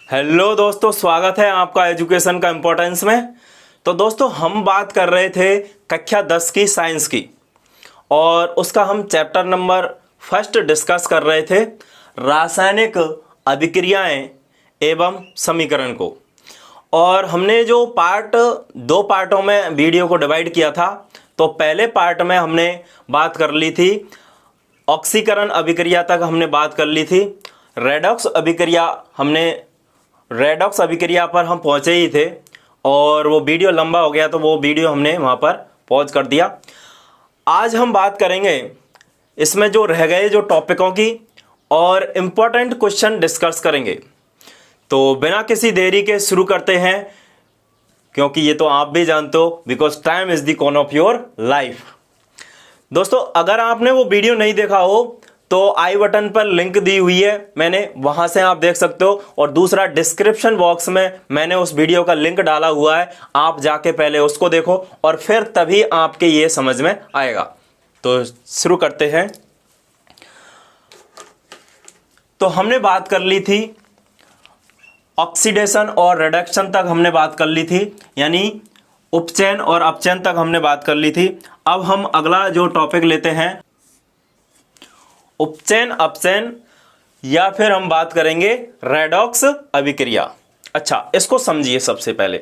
Hello दोस्तों, स्वागत है आपका एजुकेशन का इम्पोर्टेंस में। तो दोस्तों, हम बात कर रहे थे कक्षा 10 की साइंस की और उसका हम चैप्टर नंबर फर्स्ट डिस्कस कर रहे थे, रासायनिक अभिक्रियाएं एवं समीकरण को। और हमने जो दो पार्टों में वीडियो को डिवाइड किया था। तो पहले पार्ट में हमने बात कर ली थी ऑक्सीकरण अभिक्रिया तक हमने बात कर ली थी। रेडॉक्स अभिक्रिया पर हम पहुंचे ही थे और वो वीडियो लंबा हो गया, तो वो वीडियो हमने वहाँ पर पॉज कर दिया। आज हम बात करेंगे इसमें जो रह गए जो टॉपिकों की और इम्पोर्टेंट क्वेश्चन डिस्कस करेंगे। तो बिना किसी देरी के शुरू करते हैं, क्योंकि ये तो आप भी जानते हो, because time is the coin of your life. दोस्तों, अगर आपने वो वीडियो नहीं देखा हो तो आई बटन पर लिंक दी हुई है मैंने, वहां से आप देख सकते हो। और दूसरा, डिस्क्रिप्शन बॉक्स में मैंने उस वीडियो का लिंक डाला हुआ है, आप जाके पहले उसको देखो और फिर तभी आपके ये समझ में आएगा। तो शुरू करते हैं। तो हमने बात कर ली थी ऑक्सीडेशन और रिडक्शन तक हमने बात कर ली थी, यानी उपचयन और अपचयन तक हमने बात कर ली थी। अब हम अगला जो टॉपिक लेते हैं उपचयन अपचयन, या फिर हम बात करेंगे रेडॉक्स अभिक्रिया। अच्छा, इसको समझिए। सबसे पहले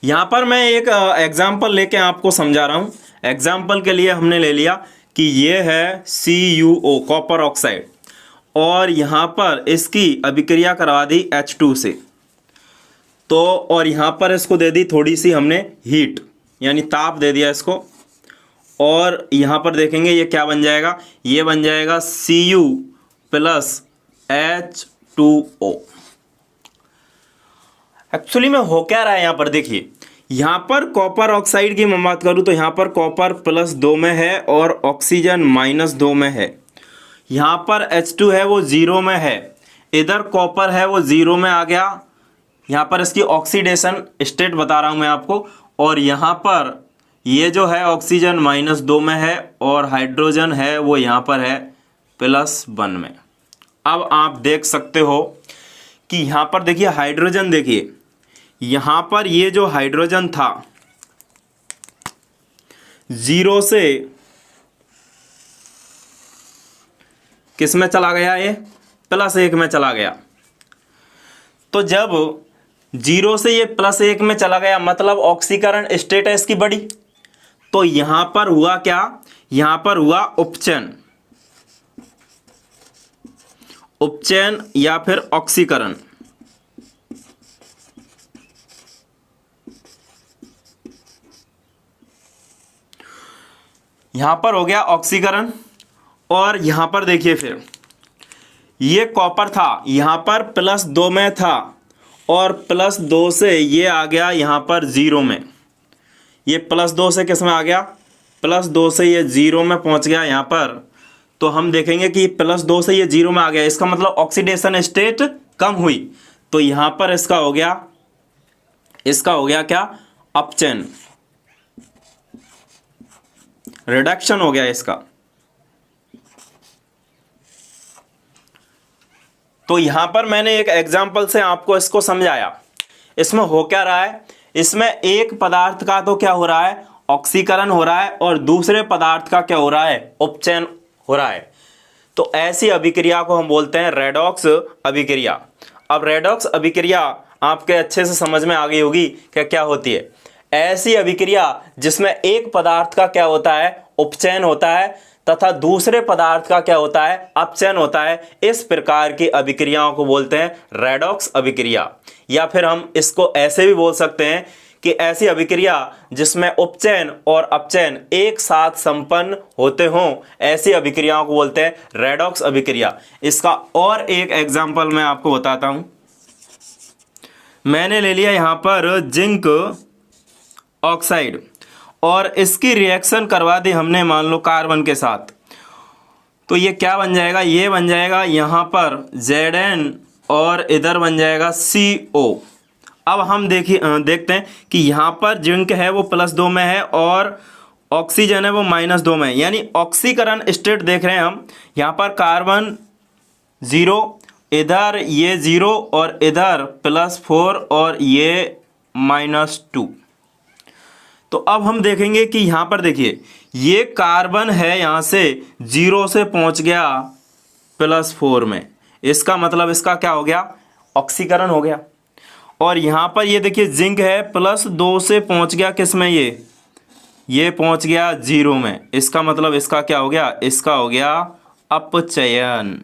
यहां पर मैं एक एग्जाम्पल लेके आपको समझा रहा हूं। एग्जाम्पल के लिए हमने ले लिया कि ये है CuO कॉपर ऑक्साइड, और यहां पर इसकी अभिक्रिया करवा दी H2 से। तो और यहां पर इसको दे दी थोड़ी सी हमने हीट, यानी ताप दे दिया इसको। और यहाँ पर देखेंगे ये क्या बन जाएगा, ये बन जाएगा Cu प्लस H2O। एक्चुअली में हो क्या रहा है यहाँ पर, देखिए यहाँ पर कॉपर ऑक्साइड की मैं बात करूँ तो यहाँ पर कॉपर +2 में है और ऑक्सीजन -2 में है। यहाँ पर H2 है वो 0 में है, इधर कॉपर है वो 0 में आ गया। यहाँ पर इसकी ऑक्सीडेशन स्टेट बता रहा हूँ मैं आपको। और यहाँ पर ये जो है ऑक्सीजन -2 में है और हाइड्रोजन है वो यहाँ पर है +1 में। अब आप देख सकते हो कि यहाँ पर देखिए हाइड्रोजन, देखिए यहाँ पर ये जो हाइड्रोजन था 0 से किस में चला गया, ये +1 में चला गया। तो जब 0 से ये +1 में चला गया, मतलब ऑक्सीकरण स्टेट है इसकी बड़ी। तो यहां पर हुआ क्या, यहां पर हुआ उपचयन या फिर ऑक्सीकरण। यहां पर हो गया ऑक्सीकरण। और यहां पर देखिए फिर ये कॉपर था, यहां पर +2 में था और +2 से ये आ गया यहां पर 0 में। ये +2 से किस में आ गया, +2 से ये 0 में पहुंच गया यहाँ पर। तो हम देखेंगे कि +2 से ये 0 में आ गया, इसका मतलब ऑक्सीडेशन स्टेट कम हुई। तो यहाँ पर इसका हो गया क्या, अपचयन, रिडक्शन हो गया इसका। तो यहाँ पर मैंने एक एग्जाम्पल से आपको इसको समझाया। इसमें हो क्या रहा है, इसमें एक पदार्थ का तो क्या हो रहा है, ऑक्सीकरण हो रहा है, और दूसरे पदार्थ का क्या हो रहा है, उपचयन हो रहा है। तो ऐसी अभिक्रिया को हम बोलते हैं रेडॉक्स अभिक्रिया। अब रेडॉक्स अभिक्रिया आपके अच्छे से समझ में आ गई होगी कि क्या होती है। ऐसी अभिक्रिया जिसमें एक पदार्थ का क्या होता है, उपचयन होता है, तथा दूसरे पदार्थ का क्या होता है, अपचयन होता है। इस प्रकार की अभिक्रियाओं को बोलते हैं रेडॉक्स अभिक्रिया। या फिर हम इसको ऐसे भी बोल सकते हैं कि ऐसी अभिक्रिया जिसमें उपचयन और अपचयन एक साथ संपन्न होते हों, ऐसी अभिक्रियाओं को बोलते हैं रेडॉक्स अभिक्रिया। इसका और एक एग्जाम्पल मैं आपको बताता हूं। मैंने ले लिया यहां पर जिंक ऑक्साइड और इसकी रिएक्शन करवा दी हमने, मान लो कार्बन के साथ। तो ये क्या बन जाएगा, ये बन जाएगा यहाँ पर Zn और इधर बन जाएगा CO। अब हम देखते हैं कि यहाँ पर जिंक है वो +2 में है और ऑक्सीजन है वो -2 में, यानी ऑक्सीकरण स्टेट देख रहे हैं हम। यहाँ पर कार्बन 0 इधर ये 0 और इधर +4 और ये -2। तो अब हम देखेंगे कि यहाँ पर देखिए ये कार्बन है, यहाँ से 0 से पहुँच गया +4 में, इसका मतलब इसका क्या हो गया, ऑक्सीकरण हो गया। और यहाँ पर ये देखिए जिंक है, +2 से पहुँच गया किस में, ये पहुँच गया 0 में, इसका मतलब इसका क्या हो गया, इसका हो गया अपचयन।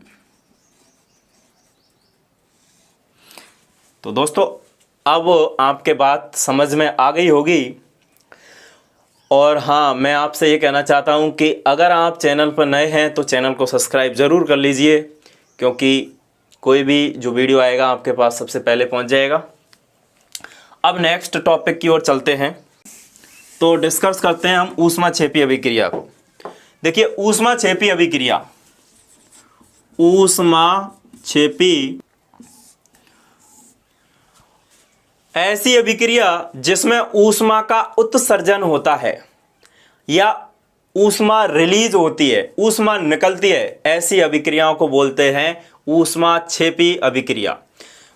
तो दोस्तों अब आपके बात समझ में आ गई होगी। और हाँ, मैं आपसे ये कहना चाहता हूँ कि अगर आप चैनल पर नए हैं तो चैनल को सब्सक्राइब ज़रूर कर लीजिए, क्योंकि कोई भी जो वीडियो आएगा आपके पास सबसे पहले पहुँच जाएगा। अब नेक्स्ट टॉपिक की ओर चलते हैं, तो डिस्कस करते हैं हम ऊष्माक्षेपी अभिक्रिया को। देखिए ऊष्माक्षेपी अभिक्रिया, ऊष्माक्षेपी ऐसी अभिक्रिया जिसमें ऊष्मा का उत्सर्जन होता है या ऊष्मा रिलीज होती है, ऊष्मा निकलती है, ऐसी अभिक्रियाओं को बोलते हैं ऊष्माक्षेपी अभिक्रिया।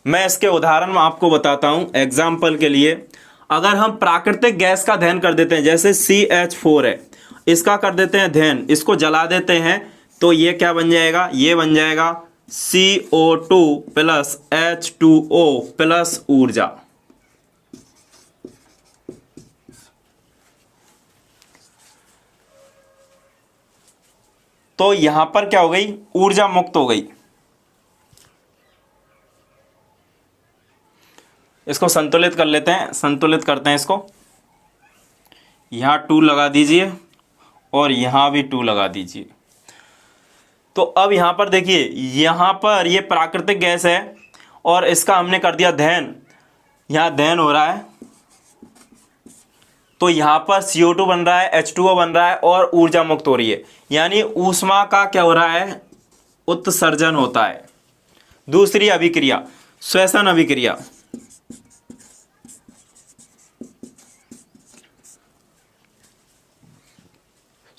मैं इसके उदाहरण आपको बताता हूं। एग्जाम्पल के लिए, अगर हम प्राकृतिक गैस का दहन कर देते हैं, जैसे CH4 है, इसका कर देते हैं दहन, इसको जला देते हैं, तो ये क्या बन जाएगा, ये बन जाएगा CO2 + H2O + ऊर्जा। तो यहां पर क्या हो गई, ऊर्जा मुक्त हो गई। इसको संतुलित कर लेते हैं, संतुलित करते हैं इसको। यहां 2 लगा दीजिए और यहां भी 2 लगा दीजिए। तो अब यहां पर देखिए, यहां पर ये प्राकृतिक गैस है और इसका हमने कर दिया दहन, यहां दहन हो रहा है, तो यहां पर CO2 बन रहा है, H2O बन रहा है और ऊर्जा मुक्त हो रही है, यानी ऊष्मा का क्या हो रहा है, उत्सर्जन होता है। दूसरी अभिक्रिया श्वसन अभिक्रिया।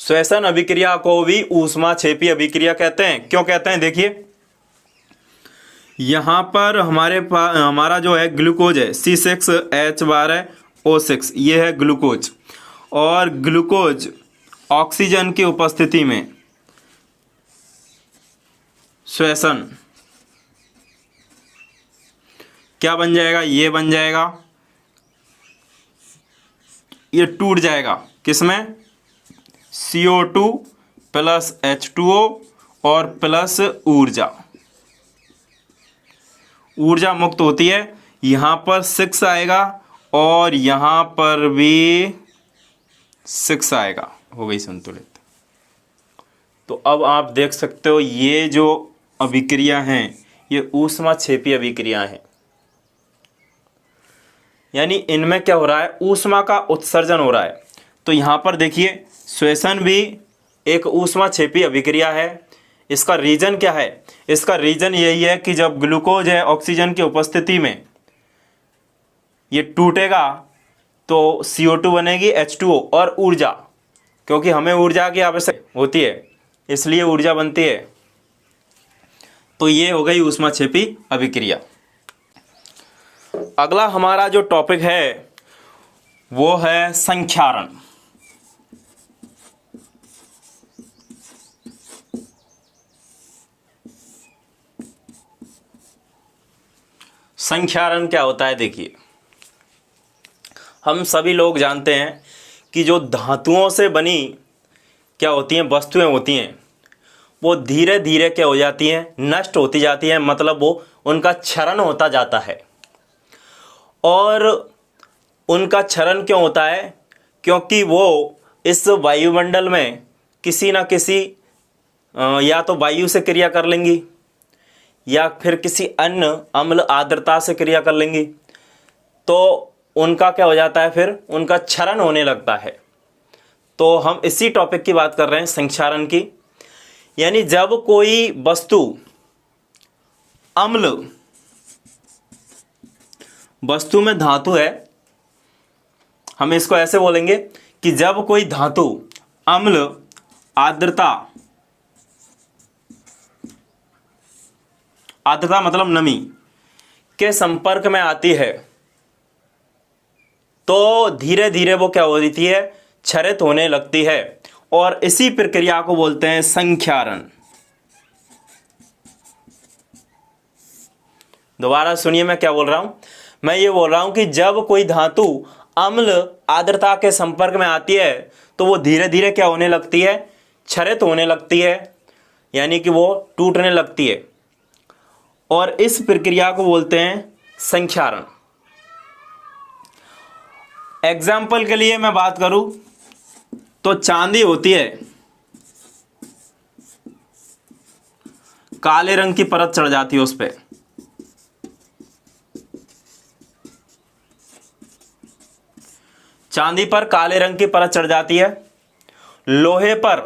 श्वसन अभिक्रिया को भी ऊष्माक्षेपी अभिक्रिया कहते हैं। क्यों कहते हैं, देखिए यहां पर हमारा जो है ग्लूकोज है, C6H12O6, ये है ग्लूकोज, और ग्लूकोज ऑक्सीजन की उपस्थिति में श्वसन क्या बन जाएगा, ये बन जाएगा, ये टूट जाएगा किसमें, CO2 + H2O और प्लस ऊर्जा मुक्त होती है। यहाँ पर 6 आएगा और यहाँ पर भी 6 आएगा, हो गई संतुलित। तो अब आप देख सकते हो ये जो अभिक्रिया हैं ये ऊष्माक्षेपी अभिक्रिया हैं, यानी इनमें क्या हो रहा है, ऊष्मा का उत्सर्जन हो रहा है। तो यहाँ पर देखिए श्वसन भी एक ऊष्माक्षेपी अभिक्रिया है। इसका रीजन क्या है, इसका रीजन यही है कि जब ग्लूकोज है ऑक्सीजन की उपस्थिति में ये टूटेगा तो CO2 बनेगी, H2O और ऊर्जा, क्योंकि हमें ऊर्जा की आवश्यकता होती है इसलिए ऊर्जा बनती है। तो ये हो गई ऊष्माक्षेपी अभिक्रिया। अगला हमारा जो टॉपिक है वो है संक्षारण। संक्षारण क्या होता है, देखिए हम सभी लोग जानते हैं कि जो धातुओं से बनी क्या होती हैं, वस्तुएं होती हैं, वो धीरे धीरे क्या हो जाती हैं, नष्ट होती जाती हैं, मतलब वो उनका क्षरण होता जाता है। और उनका क्षरण क्यों होता है, क्योंकि वो इस वायुमंडल में किसी ना किसी या तो वायु से क्रिया कर लेंगी या फिर किसी अन्य अम्ल आर्द्रता से क्रिया कर लेंगी, तो उनका क्या हो जाता है, फिर उनका क्षरण होने लगता है। तो हम इसी टॉपिक की बात कर रहे हैं, संक्षारण की। यानी जब कोई वस्तु अम्ल, वस्तु में धातु है, हम इसको ऐसे बोलेंगे कि जब कोई धातु अम्ल आर्द्रता मतलब नमी के संपर्क में आती है तो धीरे धीरे वो क्या हो रही है, क्षरित होने लगती है। और इसी प्रक्रिया को बोलते हैं संक्षारण। दोबारा सुनिए मैं क्या बोल रहा हूं। मैं ये बोल रहा हूं कि जब कोई धातु अम्ल आर्द्रता के संपर्क में आती है तो वो धीरे धीरे क्या होने लगती है, क्षरित होने लगती है, यानी कि वो टूटने लगती है। और इस प्रक्रिया को बोलते हैं संक्षारण। एग्जाम्पल के लिए मैं बात करूं तो चांदी होती है, काले रंग की परत चढ़ जाती है उस पे। चांदी पर काले रंग की परत चढ़ जाती है, लोहे पर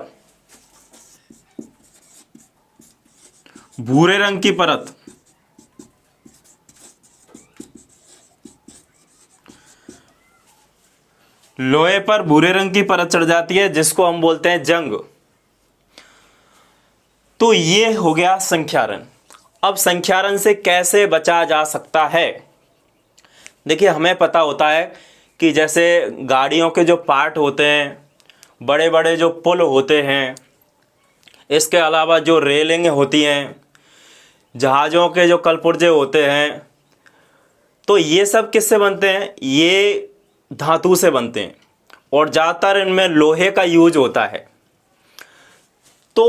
भूरे रंग की परत, लोहे पर भूरे रंग की परत चढ़ जाती है जिसको हम बोलते हैं जंग। तो ये हो गया संक्षारण। अब संक्षारण से कैसे बचा जा सकता है? देखिए, हमें पता होता है कि जैसे गाड़ियों के जो पार्ट होते हैं, बड़े बड़े जो पुल होते हैं, इसके अलावा जो रेलिंग होती हैं, जहाज़ों के जो कलपुर्जे होते हैं, तो ये सब किससे बनते हैं? ये धातु से बनते हैं और ज़्यादातर इनमें लोहे का यूज होता है। तो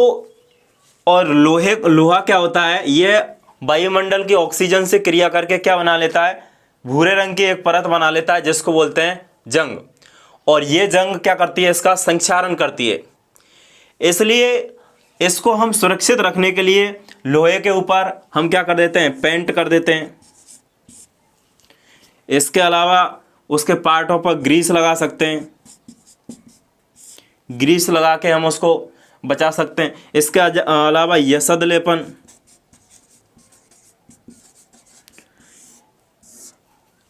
और लोहा क्या होता है, ये वायुमंडल की ऑक्सीजन से क्रिया करके क्या बना लेता है, भूरे रंग की एक परत बना लेता है जिसको बोलते हैं जंग। और ये जंग क्या करती है, इसका संक्षारण करती है। इसलिए इसको हम सुरक्षित रखने के लिए लोहे के ऊपर हम क्या कर देते हैं, पेंट कर देते हैं। इसके अलावा उसके पार्टों पर ग्रीस लगा सकते हैं, ग्रीस लगा के हम उसको बचा सकते हैं। इसके अलावा यसद लेपन,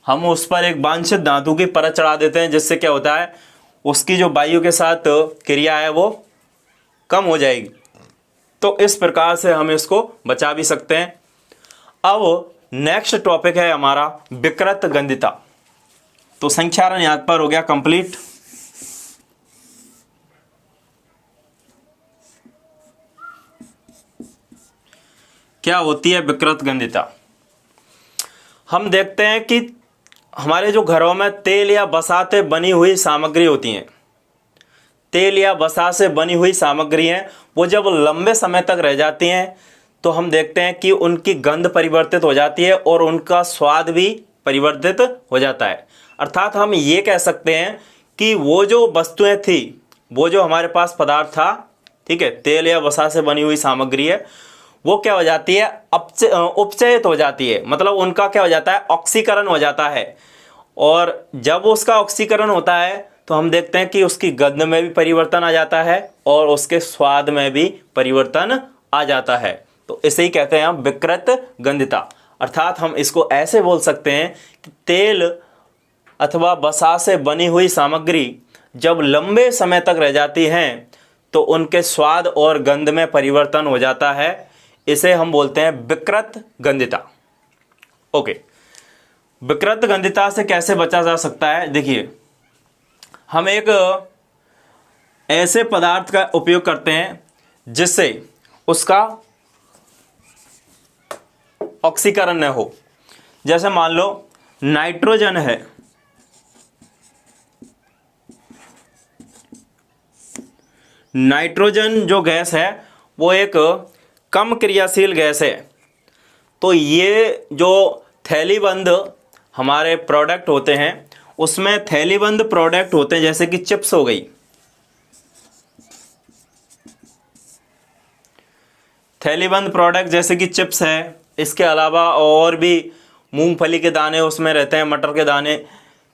हम उस पर एक वांछित धातु की परत चढ़ा देते हैं जिससे क्या होता है, उसकी जो वायु के साथ क्रिया है वो कम हो जाएगी। तो इस प्रकार से हम इसको बचा भी सकते हैं। अब नेक्स्ट टॉपिक है हमारा विकृत गंधिता। तो संक्षारण यहां पर हो गया कंप्लीट। क्या होती है विकृत गंधिता? हम देखते हैं कि हमारे जो घरों में तेल या वसा से बनी हुई सामग्री होती हैं, तेल या वसा से बनी हुई सामग्री हैं, वो जब लंबे समय तक रह जाती हैं तो हम देखते हैं कि उनकी गंध परिवर्तित हो जाती है और उनका स्वाद भी परिवर्तित हो जाता है। अर्थात हम ये कह सकते हैं कि वो जो वस्तुएं थी, वो जो हमारे पास पदार्थ था, ठीक है, तेल या वसा से बनी हुई सामग्री है, वो क्या हो जाती है, उपचयित हो जाती है। मतलब उनका क्या हो जाता है, ऑक्सीकरण हो जाता है। और जब उसका ऑक्सीकरण होता है तो हम देखते हैं कि उसकी गंध में भी परिवर्तन आ जाता है और उसके स्वाद में भी परिवर्तन आ जाता है। तो इसे ही कहते हैं हम विकृत गंधिता। अर्थात हम इसको ऐसे बोल सकते हैं कि तेल अथवा वसा से बनी हुई सामग्री जब लंबे समय तक रह जाती हैं तो उनके स्वाद और गंध में परिवर्तन हो जाता है। इसे हम बोलते हैं विकृत गंधिता। ओके, विकृत गंधिता से कैसे बचा जा सकता है? देखिए, हम एक ऐसे पदार्थ का उपयोग करते हैं जिससे उसका ऑक्सीकरण न हो। जैसे मान लो नाइट्रोजन है, नाइट्रोजन जो गैस है वो एक कम क्रियाशील गैस है। तो ये जो थैलीबंद हमारे प्रोडक्ट होते हैं उसमें थैलीबंद प्रोडक्ट होते हैं, जैसे कि चिप्स हो गई, थैलीबंद प्रोडक्ट जैसे कि चिप्स है। इसके अलावा और भी मूंगफली के दाने उसमें रहते हैं, मटर के दाने।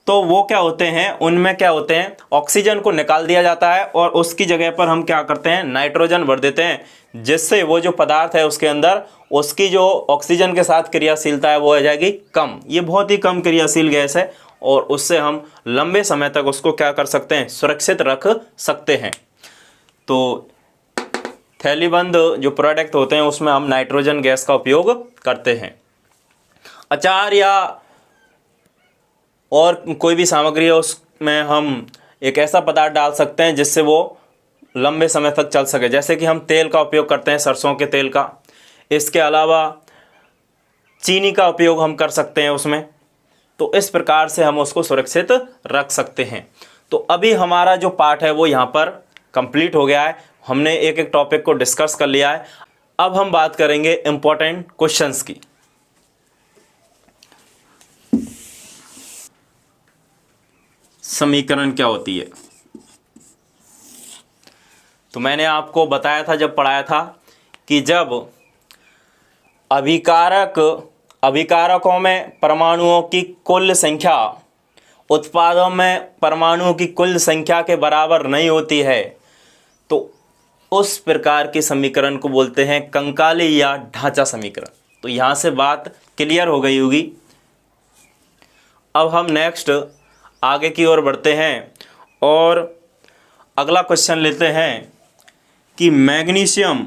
तो वो क्या होते हैं, उनमें क्या होते हैं, ऑक्सीजन को निकाल दिया जाता है और उसकी जगह पर हम क्या करते हैं, नाइट्रोजन भर देते हैं, जिससे वो जो पदार्थ है उसके अंदर उसकी जो ऑक्सीजन के साथ क्रियाशीलता है वो हो जाएगी कम। ये बहुत ही कम क्रियाशील गैस है और उससे हम लंबे समय तक उसको क्या कर सकते हैं, सुरक्षित रख सकते हैं। तो थैलीबंद जो प्रोडक्ट होते हैं उसमें हम नाइट्रोजन गैस का उपयोग करते हैं। अचार या और कोई भी सामग्री है उसमें हम एक ऐसा पदार्थ डाल सकते हैं जिससे वो लंबे समय तक चल सके, जैसे कि हम तेल का उपयोग करते हैं, सरसों के तेल का। इसके अलावा चीनी का उपयोग हम कर सकते हैं उसमें। तो इस प्रकार से हम उसको सुरक्षित रख सकते हैं। तो अभी हमारा जो पार्ट है वो यहाँ पर कंप्लीट हो गया है। हमने एक एक टॉपिक को डिस्कस कर लिया है। अब हम बात करेंगे इंपॉर्टेंट क्वेश्चंस की। समीकरण क्या होती है? तो मैंने आपको बताया था जब पढ़ाया था कि जब अभिकारकों में परमाणुओं की कुल संख्या उत्पादों में परमाणुओं की कुल संख्या के बराबर नहीं होती है तो उस प्रकार के समीकरण को बोलते हैं कंकाली या ढांचा समीकरण। तो यहाँ से बात क्लियर हो गई होगी। अब हम नेक्स्ट आगे की ओर बढ़ते हैं और अगला क्वेश्चन लेते हैं कि मैग्नीशियम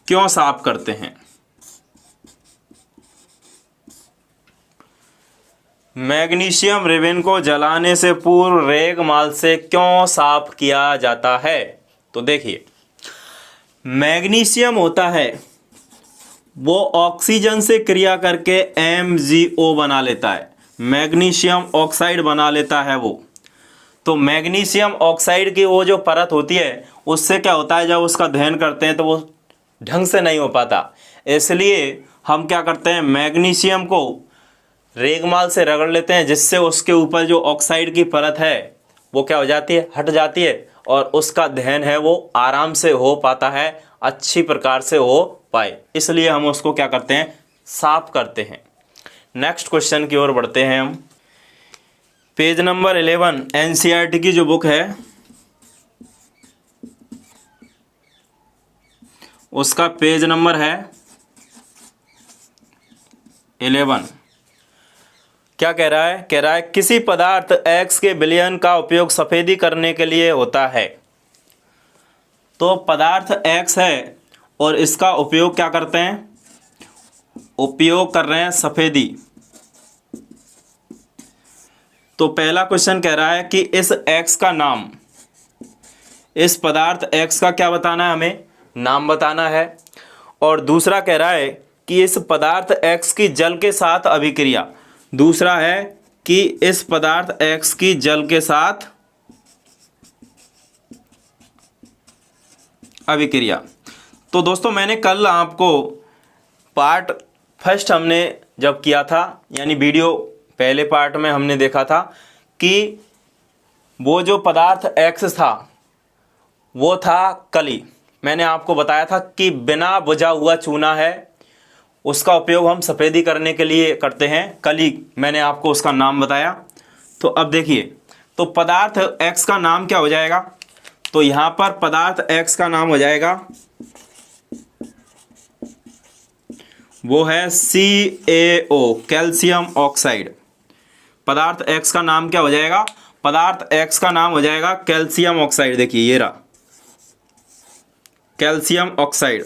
क्यों साफ करते हैं? मैग्नीशियम रिबन को जलाने से पूर्व रेगमाल से क्यों साफ किया जाता है? तो देखिए, मैग्नीशियम होता है वो ऑक्सीजन से क्रिया करके MgO बना लेता है, मैग्नीशियम ऑक्साइड बना लेता है वो। तो मैग्नीशियम ऑक्साइड की वो जो परत होती है उससे क्या होता है, जब उसका दहन करते हैं तो वो ढंग से नहीं हो पाता। इसलिए हम क्या करते हैं, मैग्नीशियम को रेगमाल से रगड़ लेते हैं जिससे उसके ऊपर जो ऑक्साइड की परत है वो क्या हो जाती है, हट जाती है और उसका दहन है वो आराम से हो पाता है, अच्छी प्रकार से हो पाए। इसलिए हम उसको क्या करते हैं, साफ करते हैं। नेक्स्ट क्वेश्चन की ओर बढ़ते हैं हम। पेज नंबर 11 NCERT की जो बुक है उसका पेज नंबर है 11। क्या कह रहा है? कह रहा है किसी पदार्थ X के विलयन का उपयोग सफेदी करने के लिए होता है। तो पदार्थ X है और इसका उपयोग क्या करते हैं, उपयोग कर रहे हैं सफेदी। तो पहला क्वेश्चन कह रहा है कि इस X का नाम, इस पदार्थ X का क्या बताना है, हमें नाम बताना है। और दूसरा कह रहा है कि इस पदार्थ X की जल के साथ अभिक्रिया, दूसरा है कि इस पदार्थ X की जल के साथ अभिक्रिया। तो दोस्तों मैंने कल आपको पार्ट फर्स्ट हमने जब किया था, यानी वीडियो पहले पार्ट में हमने देखा था कि वो जो पदार्थ X था वो था कली। मैंने आपको बताया था कि बिना बुझा हुआ चूना है, उसका उपयोग हम सफ़ेदी करने के लिए करते हैं, कली। मैंने आपको उसका नाम बताया। तो अब देखिए, तो पदार्थ X का नाम क्या हो जाएगा? तो यहाँ पर पदार्थ X का नाम हो जाएगा, वो है CaO, कैल्शियम ऑक्साइड। पदार्थ X का नाम क्या हो जाएगा? पदार्थ X का नाम हो जाएगा कैल्शियम ऑक्साइड। देखिए ये रहा कैल्शियम ऑक्साइड।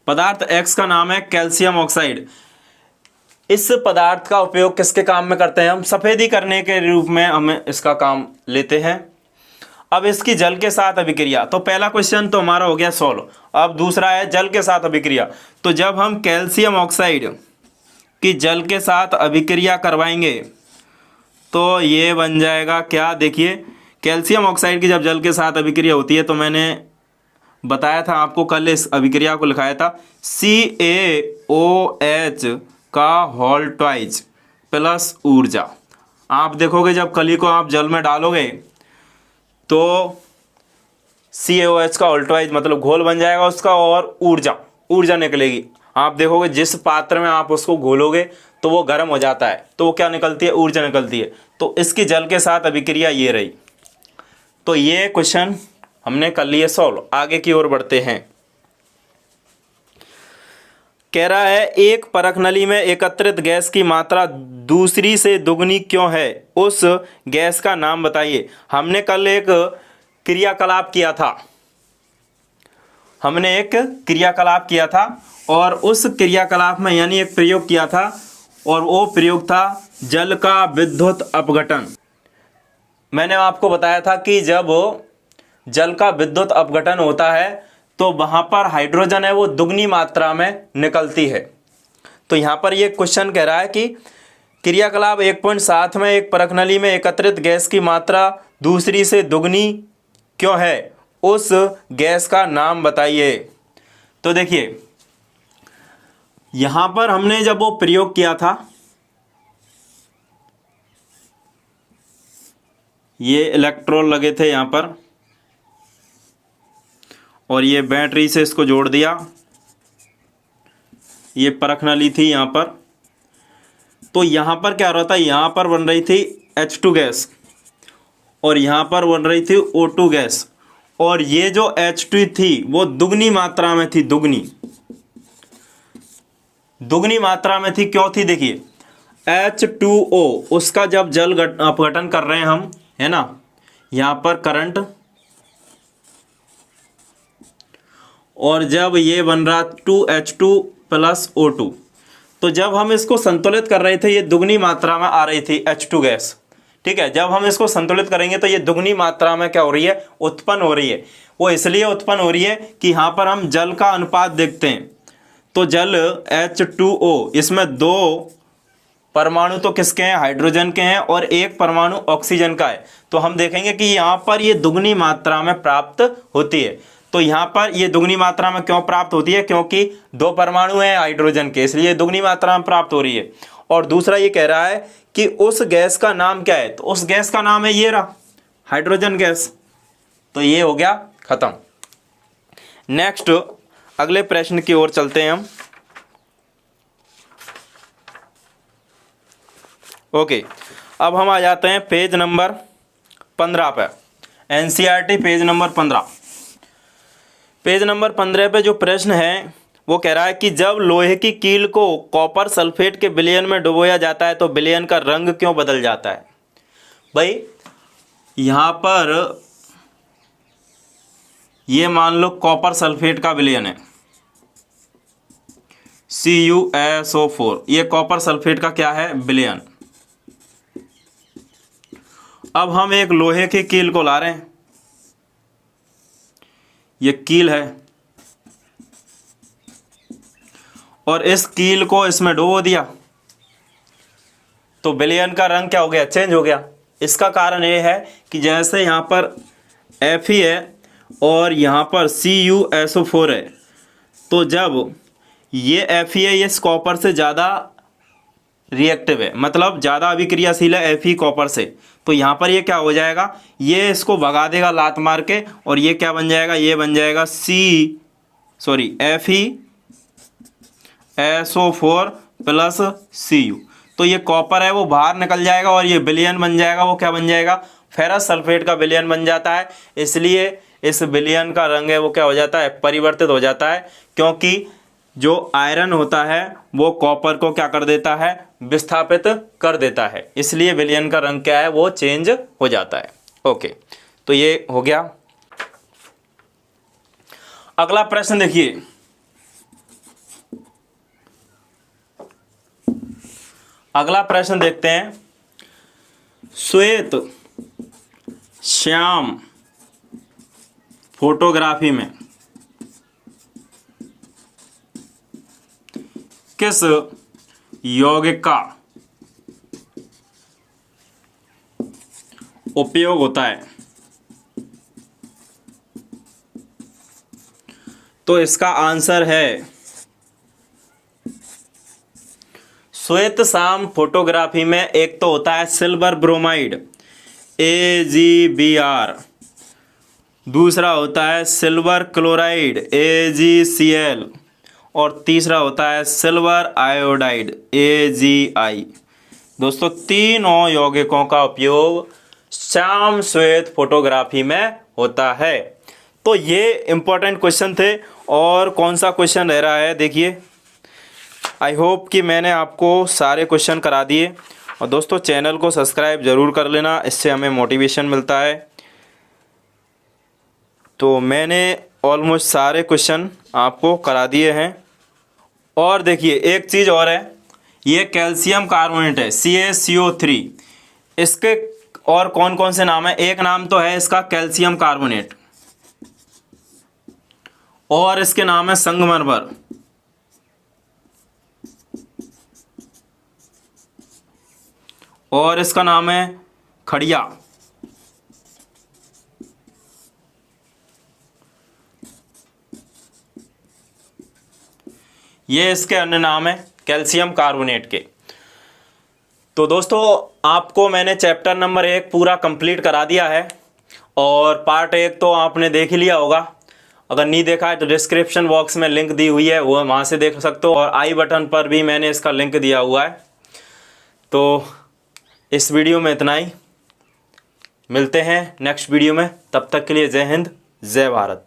पदार्थ X का नाम है कैल्शियम ऑक्साइड। इस पदार्थ का उपयोग किसके काम में करते हैं? हम सफेदी करने के रूप में हम इसका काम लेते हैं। अब इसकी जल के साथ अभिक्रिया, तो पहला क्वेश्चन तो हमारा हो गया सॉल्व। अब दूसरा है जल के साथ अभिक्रिया। तो जब हम कैल्शियम ऑक्साइड की जल के साथ अभिक्रिया करवाएंगे तो ये बन जाएगा क्या? देखिए, कैल्शियम ऑक्साइड की जब जल के साथ अभिक्रिया होती है तो मैंने बताया था आपको, कल इस अभिक्रिया को लिखाया था CaOH का होल ट्वाइस प्लस ऊर्जा। आप देखोगे जब कली को आप जल में डालोगे तो CaOH का होल ट्वाइस मतलब घोल बन जाएगा उसका, और ऊर्जा निकलेगी। आप देखोगे जिस पात्र में आप उसको घोलोगे तो वो गर्म हो जाता है, तो वो क्या निकलती है? ऊर्जा निकलती है। तो इसकी जल के साथ अभिक्रिया ये रही। तो ये क्वेश्चन हमने कर लिए सॉल्व। आगे की ओर बढ़ते हैं। कह रहा है एक परख नली में एकत्रित गैस की मात्रा दूसरी से दुगनी क्यों है, उस गैस का नाम बताइए। हमने कल एक क्रियाकलाप किया था, और उस क्रियाकलाप में यानी एक प्रयोग किया था, और वो प्रयोग था जल का विद्युत अपघटन। मैंने आपको बताया था कि जब जल का विद्युत अपघटन होता है तो वहाँ पर हाइड्रोजन है वो दुगनी मात्रा में निकलती है। तो यहाँ पर ये क्वेश्चन कह रहा है कि क्रियाकलाप 1.7 में एक परख नली में एकत्रित गैस की मात्रा दूसरी से दुगनी क्यों है, उस गैस का नाम बताइए। तो देखिए यहाँ पर हमने जब वो प्रयोग किया था, ये इलेक्ट्रोड लगे थे यहाँ पर, और ये बैटरी से इसको जोड़ दिया, ये परख नली थी यहाँ पर। तो यहाँ पर क्या हो रहा था, यहाँ पर बन रही थी H2 गैस और यहाँ पर बन रही थी O2 गैस, और ये जो H2 थी वो दुगनी मात्रा में थी, दुगनी मात्रा में थी। क्यों थी, देखिए H2O उसका जब जल अपघटन कर रहे हैं हम, है ना, यहाँ पर करंट, और जब ये बन रहा 2H2 प्लस O2, तो जब हम इसको संतुलित कर रहे थे ये दुगनी मात्रा में आ रही थी H2 गैस, ठीक है। जब हम इसको संतुलित करेंगे तो ये दुगनी मात्रा में क्या हो रही है, उत्पन्न हो रही है। वो इसलिए उत्पन्न हो रही है कि यहाँ पर हम जल का अनुपात देखते हैं, तो जल H2O इसमें 2 परमाणु तो किसके हैं, हाइड्रोजन के हैं, और 1 परमाणु ऑक्सीजन का है। तो हम देखेंगे कि यहाँ पर ये दुगनी मात्रा में प्राप्त होती है। तो यहाँ पर ये दुगनी मात्रा में क्यों प्राप्त होती है, क्योंकि 2 परमाणु हैं हाइड्रोजन के, इसलिए दुगनी मात्रा में प्राप्त हो रही है। और दूसरा ये कह रहा है कि उस गैस का नाम क्या है, तो उस गैस का नाम है ये रहा, हाइड्रोजन गैस। तो ये हो गया खत्म। नेक्स्ट अगले प्रश्न की ओर चलते हैं हम। ओके, अब हम आ जाते हैं पेज नंबर 15 पे, NCERT page number 15। Page number 15 पे जो प्रश्न है वो कह रहा है कि जब लोहे की कील को कॉपर सल्फेट के विलयन में डुबोया जाता है तो विलयन का रंग क्यों बदल जाता है। भाई यहाँ पर ये मान लो कॉपर सल्फेट का विलयन है CuSO4, ये कॉपर सल्फेट का क्या है, विलयन। अब हम एक लोहे की कील को ला रहे हैं, ये कील है, और इस कील को इसमें डुबो दिया, तो विलयन का रंग क्या हो गया, चेंज हो गया। इसका कारण ये है कि जैसे यहाँ पर Fe है और यहाँ पर CuSO4 है, तो जब ये Fe ये इस कॉपर से ज़्यादा रिएक्टिव है, मतलब ज़्यादा अभिक्रियाशील है Fe कॉपर से, तो यहाँ पर ये क्या हो जाएगा, ये इसको भगा देगा लात मार के, और ये क्या बन जाएगा, ये बन जाएगा FeSO4 प्लस Cu। तो ये कॉपर है वो बाहर निकल जाएगा और ये विलयन बन जाएगा, वो क्या बन जाएगा, फेरस सल्फेट का विलयन बन जाता है। इसलिए इस विलयन का रंग है वो क्या हो जाता है, परिवर्तित हो जाता है, क्योंकि जो आयरन होता है वो कॉपर को क्या कर देता है, विस्थापित कर देता है, इसलिए विलयन का रंग क्या है, वो चेंज हो जाता है। ओके, तो ये हो गया। अगला प्रश्न देखिए, अगला प्रश्न देखते हैं। श्वेत श्याम फोटोग्राफी में किस यौगिक का उपयोग होता है। तो इसका आंसर है श्वेत श्याम फोटोग्राफी में एक तो होता है सिल्वर ब्रोमाइड AgBr, दूसरा होता है सिल्वर क्लोराइड AgCl, और तीसरा होता है सिल्वर आयोडाइड AgI। दोस्तों तीनों यौगिकों का उपयोग श्याम श्वेत फोटोग्राफी में होता है। तो ये इंपॉर्टेंट क्वेश्चन थे। और कौन सा क्वेश्चन रह रहा है, देखिए आई होप कि मैंने आपको सारे क्वेश्चन करा दिए। और दोस्तों चैनल को सब्सक्राइब ज़रूर कर लेना, इससे हमें मोटिवेशन मिलता है। तो मैंने ऑलमोस्ट सारे क्वेश्चन आपको करा दिए हैं। और देखिए एक चीज़ और है, ये कैल्शियम कार्बोनेट है CaCO3, इसके और कौन कौन से नाम है? एक नाम तो है इसका कैल्शियम कार्बोनेट, और इसके नाम है संगमरमर, और इसका नाम है खड़िया। ये इसके अन्य नाम है कैल्शियम कार्बोनेट के। तो दोस्तों आपको मैंने चैप्टर नंबर 1 पूरा कंप्लीट करा दिया है, और पार्ट 1 तो आपने देख ही लिया होगा। अगर नहीं देखा है तो डिस्क्रिप्शन बॉक्स में लिंक दी हुई है, वो वहाँ से देख सकते हो, और आई बटन पर भी मैंने इसका लिंक दिया हुआ है। तो इस वीडियो में इतना ही, मिलते हैं नेक्स्ट वीडियो में। तब तक के लिए जय हिंद, जय भारत।